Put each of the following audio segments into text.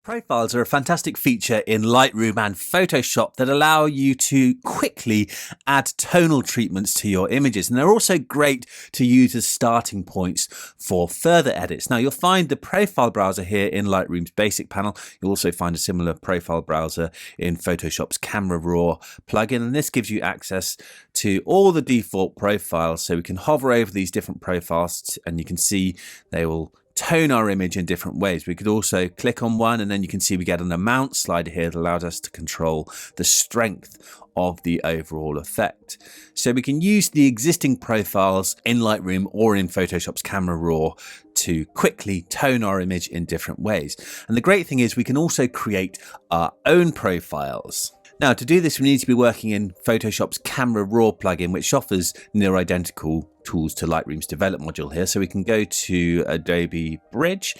Profiles are a fantastic feature in Lightroom and Photoshop that allow you to quickly add tonal treatments to your images. And they're also great to use as starting points for further edits. Now, you'll find the profile browser here in Lightroom's basic panel. You'll also find a similar profile browser in Photoshop's Camera Raw plugin. And this gives you access to all the default profiles. So we can hover over these different profiles and you can see they will tone our image in different ways. We could also click on one and then you can see we get an amount slider here that allows us to control the strength of the overall effect. So we can use the existing profiles in Lightroom or in Photoshop's Camera Raw to quickly tone our image in different ways. And the great thing is we can also create our own profiles. Now, to do this, we need to be working in Photoshop's Camera Raw plugin, which offers near identical tools to Lightroom's Develop module here. So we can go to Adobe Bridge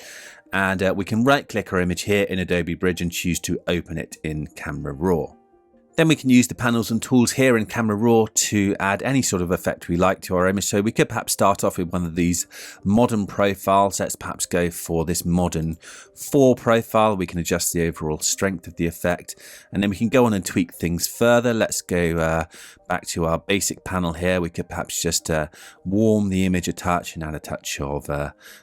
and we can right click our image here in Adobe Bridge and choose to open it in Camera Raw. Then we can use the panels and tools here in Camera Raw to add any sort of effect we like to our image. So we could perhaps start off with one of these modern profiles. Let's perhaps go for this modern 4 profile. We can adjust the overall strength of the effect and then we can go on and tweak things further. Let's go back to our basic panel here. We could perhaps just warm the image a touch and add a touch of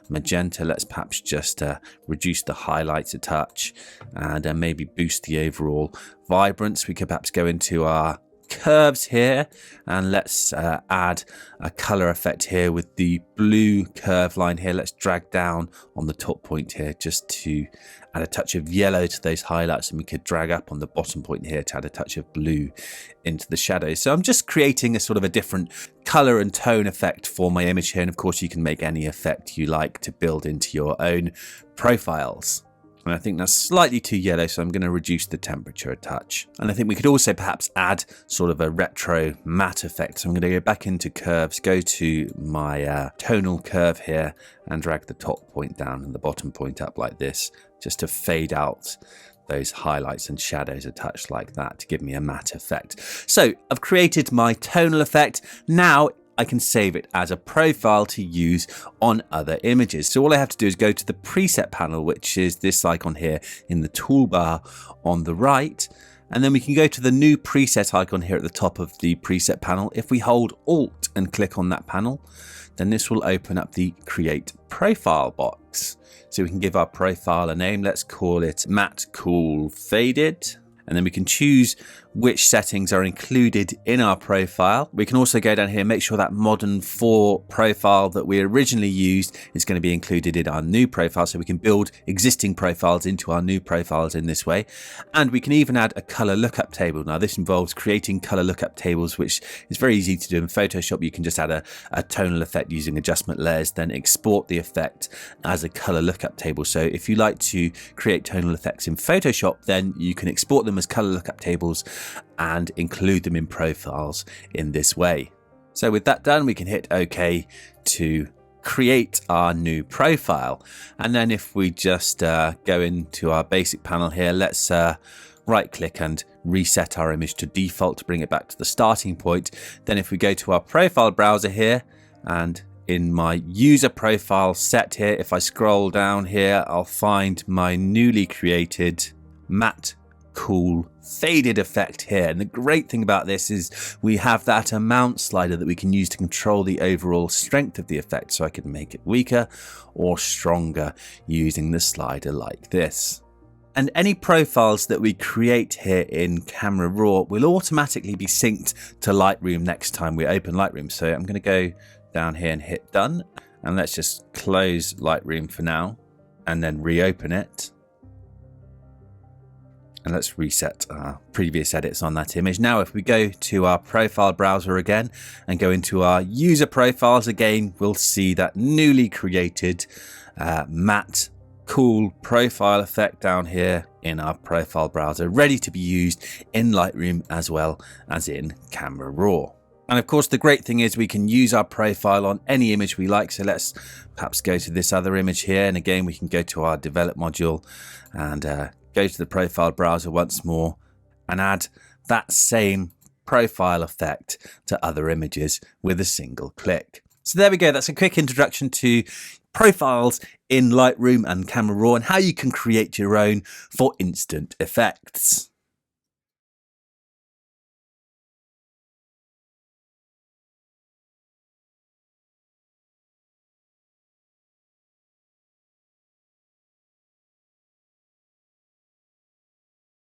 magenta. Let's perhaps just reduce the highlights a touch and maybe boost the overall vibrance. We could perhaps go into our curves here and let's add a color effect here with the blue curve line here. Let's drag down on the top point here just to add a touch of yellow to those highlights, and we could drag up on the bottom point here to add a touch of blue into the shadows. So I'm just creating a sort of a different color and tone effect for my image here, and of course you can make any effect you like to build into your own profiles. And I think that's slightly too yellow, so I'm going to reduce the temperature a touch. And I think we could also perhaps add sort of a retro matte effect. So I'm going to go back into curves, go to my tonal curve here and drag the top point down and the bottom point up like this, just to fade out those highlights and shadows a touch like that to give me a matte effect. So I've created my tonal effect. Now I can save it as a profile to use on other images. So all I have to do is go to the preset panel, which is this icon here in the toolbar on the right. And then we can go to the new preset icon here at the top of the preset panel. If we hold Alt and click on that panel, then this will open up the Create Profile box. So we can give our profile a name. Let's call it Matte Cool Faded. And then we can choose which settings are included in our profile. We can also go down here and make sure that modern 4 profile that we originally used is going to be included in our new profile. So we can build existing profiles into our new profiles in this way. And we can even add a color lookup table. Now this involves creating color lookup tables, which is very easy to do in Photoshop. You can just add a tonal effect using adjustment layers, then export the effect as a color lookup table. So if you like to create tonal effects in Photoshop, then you can export them as color lookup tables and include them in profiles in this way. So with that done, we can hit OK to create our new profile. And then if we just go into our basic panel here, let's right click and reset our image to default to bring it back to the starting point. Then if we go to our profile browser here and in my user profile set here, if I scroll down here, I'll find my newly created matte cool faded effect here. And the great thing about this is we have that amount slider that we can use to control the overall strength of the effect. So I can make it weaker or stronger using the slider like this. And any profiles that we create here in Camera Raw will automatically be synced to Lightroom next time we open Lightroom. So I'm going to go down here and hit done. And let's just close Lightroom for now and then reopen it. And let's reset our previous edits on that image. Now, if we go to our profile browser again and go into our user profiles again, we'll see that newly created matte cool profile effect down here in our profile browser, ready to be used in Lightroom as well as in Camera Raw. And of course, the great thing is we can use our profile on any image we like. So let's perhaps go to this other image here. And again, we can go to our Develop module and go to the profile browser once more and add that same profile effect to other images with a single click. So there we go. That's a quick introduction to profiles in Lightroom and Camera Raw, and how you can create your own for instant effects.